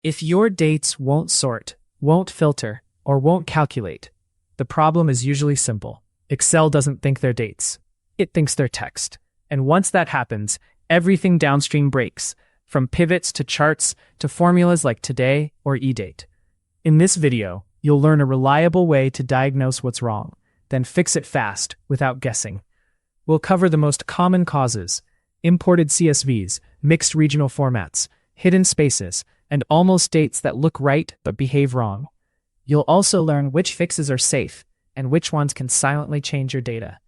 If your dates won't sort, won't filter, or won't calculate, the problem is usually simple. Excel doesn't think they're dates. It thinks they're text. And once that happens, everything downstream breaks, from pivots to charts to formulas like today or eDate. In this video, you'll learn a reliable way to diagnose what's wrong, then fix it fast without guessing. We'll cover the most common causes: imported CSVs, mixed regional formats, hidden spaces, and almost dates that look right but behave wrong. You'll also learn which fixes are safe and which ones can silently change your data.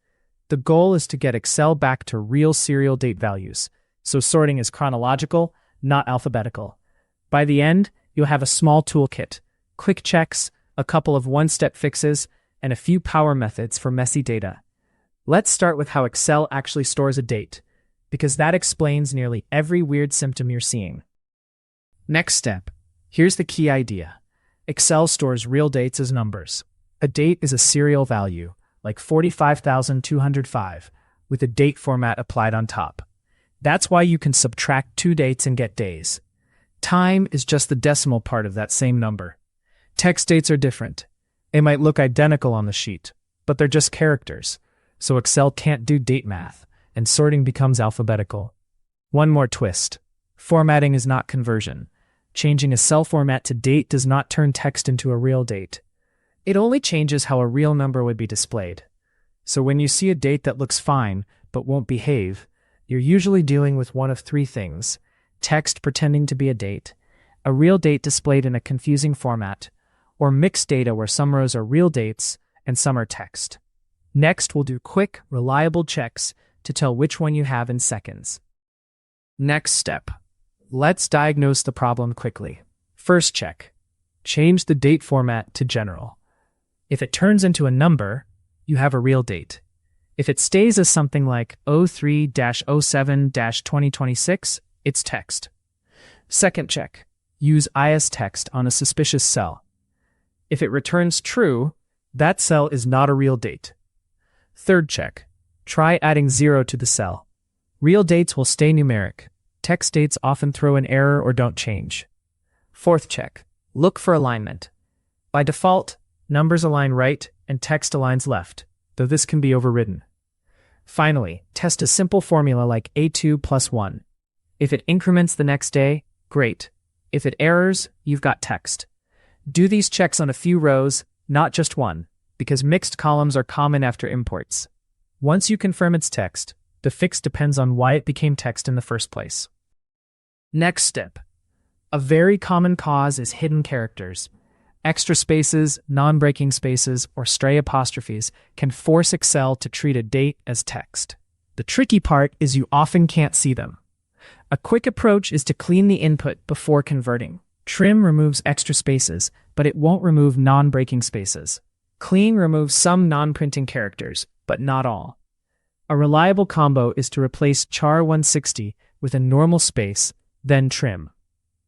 The goal is to get Excel back to real serial date values, so sorting is chronological, not alphabetical. By the end, you'll have a small toolkit, quick checks, a couple of one-step fixes, and a few power methods for messy data. Let's start with how Excel actually stores a date, because that explains nearly every weird symptom you're seeing. Next step. Here's the key idea. Excel stores real dates as numbers. A date is a serial value, like 45,205, with a date format applied on top. That's why you can subtract two dates and get days. Time is just the decimal part of that same number. Text dates are different. They might look identical on the sheet, but they're just characters, so Excel can't do date math, and sorting becomes alphabetical. One more twist. Formatting is not conversion. Changing a cell format to date does not turn text into a real date. It only changes how a real number would be displayed. So when you see a date that looks fine but won't behave, you're usually dealing with one of three things: text pretending to be a date, a real date displayed in a confusing format, or mixed data where some rows are real dates and some are text. Next, we'll do quick, reliable checks to tell which one you have in seconds. Next step. Let's diagnose the problem quickly. First check. Change the date format to general. If it turns into a number, you have a real date. If it stays as something like 03-07-2026, it's text. Second check. Use IS text on a suspicious cell. If it returns true, that cell is not a real date. Third check. Try adding 0 to the cell. Real dates will stay numeric. Text dates often throw an error or don't change. Fourth check. Look for alignment. By default, numbers align right and text aligns left, though this can be overridden. Finally, test a simple formula like A2 plus 1. If it increments the next day, great. If it errors, you've got text. Do these checks on a few rows, not just one, because mixed columns are common after imports. Once you confirm it's text, the fix depends on why it became text in the first place. Next step. A very common cause is hidden characters. Extra spaces, non-breaking spaces, or stray apostrophes can force Excel to treat a date as text. The tricky part is you often can't see them. A quick approach is to clean the input before converting. Trim removes extra spaces, but it won't remove non-breaking spaces. Clean removes some non-printing characters, but not all. A reliable combo is to replace char 160 with a normal space, then trim.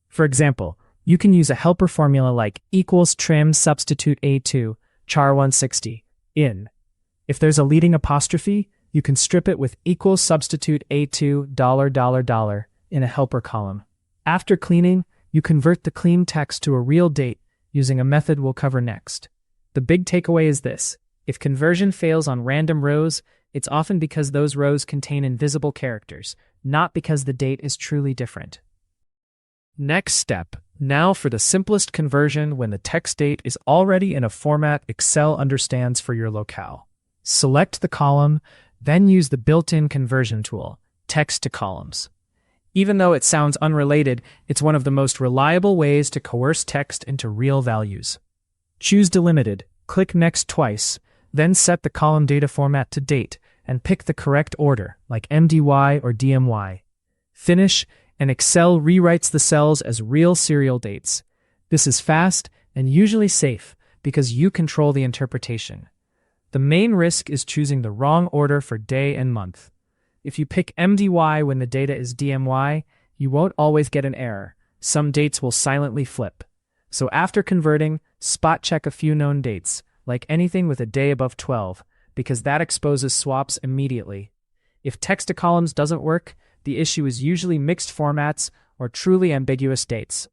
For example, you can use a helper formula like equals trim substitute A2 char 160 in. If there's a leading apostrophe, you can strip it with equals substitute A2 $$ in a helper column. After cleaning, you convert the clean text to a real date using a method we'll cover next. The big takeaway is this: if conversion fails on random rows, it's often because those rows contain invisible characters, not because the date is truly different. Next step. Now for the simplest conversion when the text date is already in a format Excel understands for your locale. Select the column, then use the built-in conversion tool, text to columns. Even though it sounds unrelated, it's one of the most reliable ways to coerce text into real values. Choose Delimited, click Next twice, then set the column data format to date, and pick the correct order, like MDY or DMY. Finish, and Excel rewrites the cells as real serial dates. This is fast and usually safe because you control the interpretation. The main risk is choosing the wrong order for day and month. If you pick MDY when the data is DMY, you won't always get an error. Some dates will silently flip. So after converting, spot check a few known dates, like anything with a day above 12, because that exposes swaps immediately. If text to columns doesn't work, the issue is usually mixed formats or truly ambiguous dates.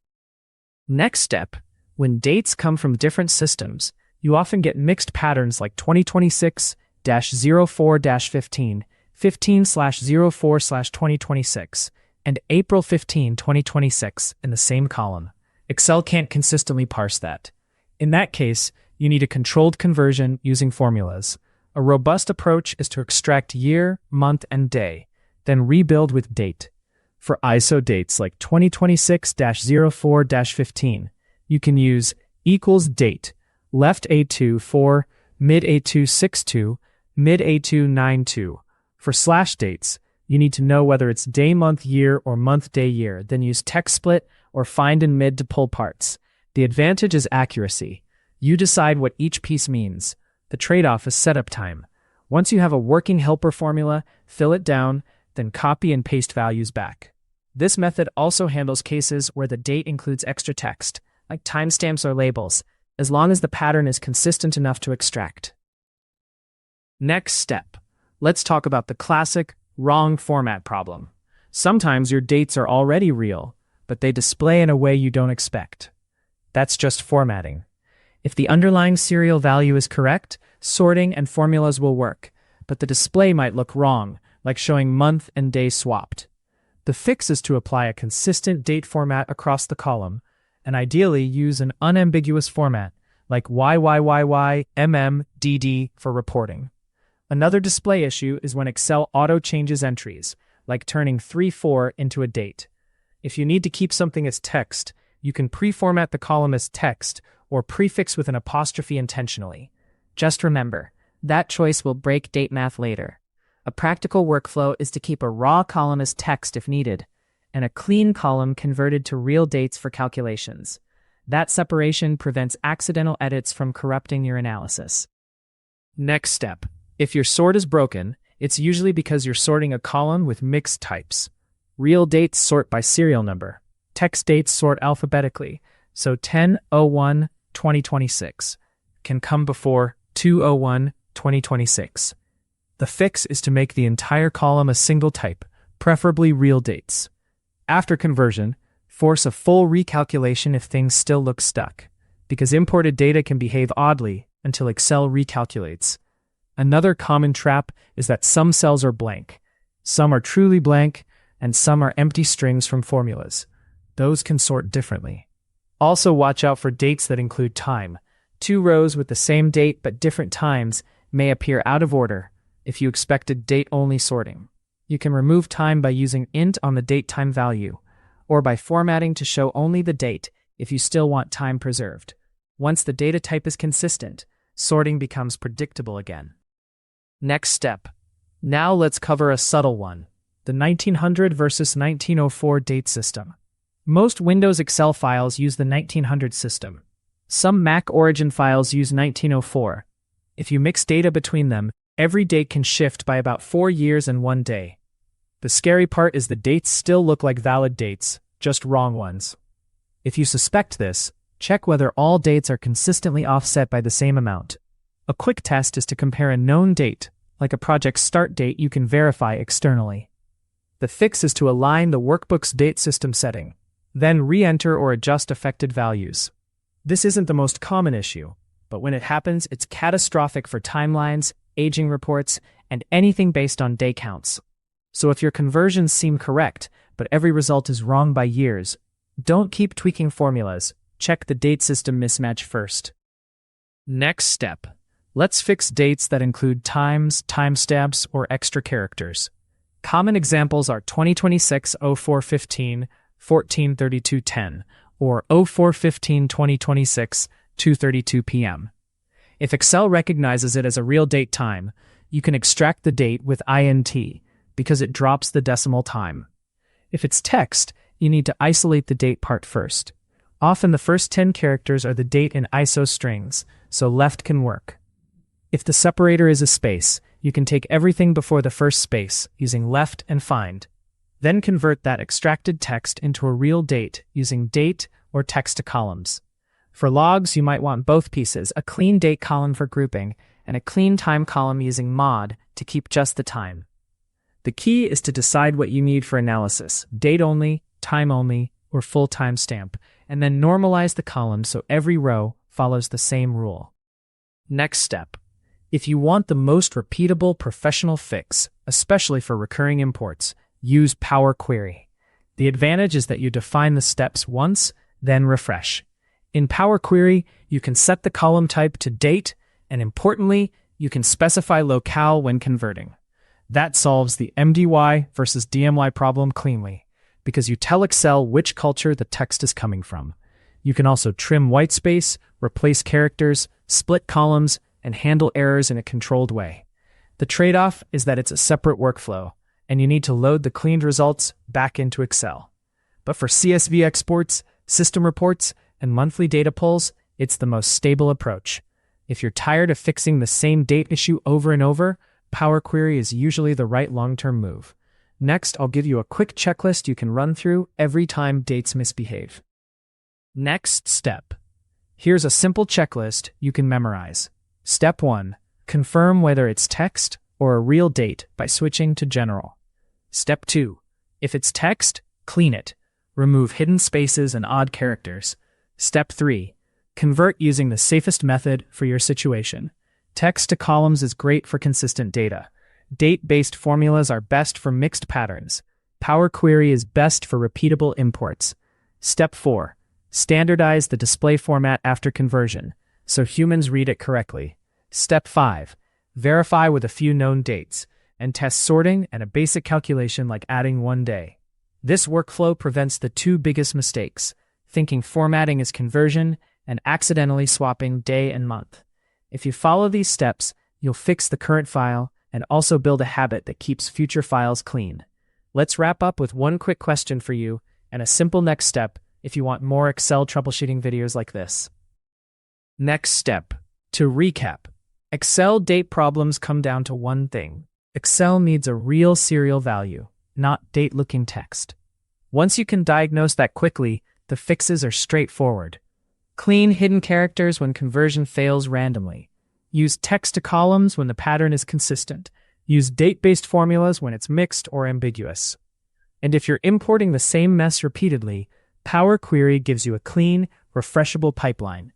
Next step, when dates come from different systems, you often get mixed patterns like 2026-04-15, 15/04/2026, and April 15, 2026 in the same column. Excel can't consistently parse that. In that case, you need a controlled conversion using formulas. A robust approach is to extract year, month, and day, then rebuild with date. For ISO dates like 2026-04-15, you can use equals date, left A2 4, mid A2 62, mid A2 92. For slash dates, you need to know whether it's day, month, year, or month, day, year, then use text split or find in mid to pull parts. The advantage is accuracy. You decide what each piece means. The trade-off is setup time. Once you have a working helper formula, fill it down, then copy and paste values back. This method also handles cases where the date includes extra text, like timestamps or labels, as long as the pattern is consistent enough to extract. Next step. Let's talk about the classic wrong format problem. Sometimes your dates are already real, but they display in a way you don't expect. That's just formatting. If the underlying serial value is correct, sorting and formulas will work, but the display might look wrong, like showing month and day swapped. The fix is to apply a consistent date format across the column, and ideally use an unambiguous format, like YYYY/MM/DD for reporting. Another display issue is when Excel auto-changes entries, like turning 3-4 into a date. If you need to keep something as text, you can pre-format the column as text or prefix with an apostrophe intentionally. Just remember, that choice will break date math later. A practical workflow is to keep a raw column as text if needed, and a clean column converted to real dates for calculations. That separation prevents accidental edits from corrupting your analysis. Next step. If your sort is broken, it's usually because you're sorting a column with mixed types. Real dates sort by serial number. Text dates sort alphabetically, so 10/01/2026 can come before 2/01/2026. The fix is to make the entire column a single type, preferably real dates. After conversion, force a full recalculation if things still look stuck, because imported data can behave oddly until Excel recalculates. Another common trap is that some cells are blank, some are truly blank, and some are empty strings from formulas. Those can sort differently. Also watch out for dates that include time. 2 rows with the same date but different times may appear out of order if you expected date-only sorting. You can remove time by using int on the date time value, or by formatting to show only the date if you still want time preserved. Once the data type is consistent, sorting becomes predictable again. Next step. Now let's cover a subtle one, the 1900 versus 1904 date system. Most Windows Excel files use the 1900 system. Some Mac Origin files use 1904. If you mix data between them, every date can shift by about 4 years and 1 day. The scary part is the dates still look like valid dates, just wrong ones. If you suspect this, check whether all dates are consistently offset by the same amount. A quick test is to compare a known date, like a project's start date you can verify externally. The fix is to align the workbook's date system setting, then re-enter or adjust affected values. This isn't the most common issue, but when it happens, it's catastrophic for timelines, aging reports, and anything based on day counts. So if your conversions seem correct, but every result is wrong by years, don't keep tweaking formulas. Check the date system mismatch first. Next step. Let's fix dates that include times, timestamps, or extra characters. Common examples are 2026-04-15, 14:32:10, or 04-15-2026, 2:32 p.m. If Excel recognizes it as a real date time, you can extract the date with INT, because it drops the decimal time. If it's text, you need to isolate the date part first. Often the first 10 characters are the date in ISO strings, so left can work. If the separator is a space, you can take everything before the first space using left and find. Then convert that extracted text into a real date using date or text to columns. For logs, you might want both pieces, a clean date column for grouping and a clean time column using mod to keep just the time. The key is to decide what you need for analysis, date only, time only, or full timestamp, and then normalize the columns so every row follows the same rule. Next step. If you want the most repeatable professional fix, especially for recurring imports, use Power Query. The advantage is that you define the steps once, then refresh. In Power Query, you can set the column type to date, and importantly, you can specify locale when converting. That solves the MDY versus DMY problem cleanly, because you tell Excel which culture the text is coming from. You can also trim whitespace, replace characters, split columns, and handle errors in a controlled way. The trade-off is that it's a separate workflow, and you need to load the cleaned results back into Excel. But for CSV exports, system reports, and monthly data pulls, it's the most stable approach. If you're tired of fixing the same date issue over and over, Power Query is usually the right long-term move. Next, I'll give you a quick checklist you can run through every time dates misbehave. Next step. Here's a simple checklist you can memorize. Step 1. Confirm whether it's text or a real date by switching to General. Step 2. If it's text, clean it. Remove hidden spaces and odd characters. Step 3. Convert using the safest method for your situation. Text to columns is great for consistent data. Date-based formulas are best for mixed patterns. Power Query is best for repeatable imports. Step 4. Standardize the display format after conversion, so humans read it correctly. Step 5. Verify with a few known dates, and test sorting and a basic calculation like adding one day. This workflow prevents the two biggest mistakes, thinking formatting is conversion and accidentally swapping day and month. If you follow these steps, you'll fix the current file and also build a habit that keeps future files clean. Let's wrap up with one quick question for you and a simple next step if you want more Excel troubleshooting videos like this. Next step. To recap, Excel date problems come down to one thing. Excel needs a real serial value, not date-looking text. Once you can diagnose that quickly, the fixes are straightforward. Clean hidden characters when conversion fails randomly. Use text to columns when the pattern is consistent. Use date-based formulas when it's mixed or ambiguous. And if you're importing the same mess repeatedly, Power Query gives you a clean, refreshable pipeline.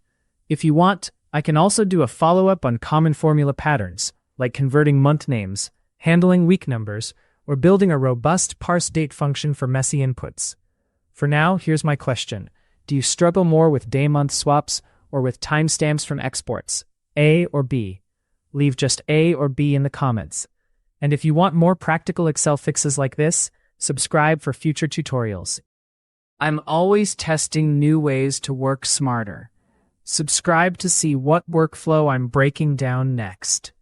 If you want, I can also do a follow-up on common formula patterns, like converting month names, handling week numbers, or building a robust parse date function for messy inputs. For now, here's my question. Do you struggle more with day-month swaps or with timestamps from exports? A or B? Leave just A or B in the comments. And if you want more practical Excel fixes like this, subscribe for future tutorials. I'm always testing new ways to work smarter. Subscribe to see what workflow I'm breaking down next.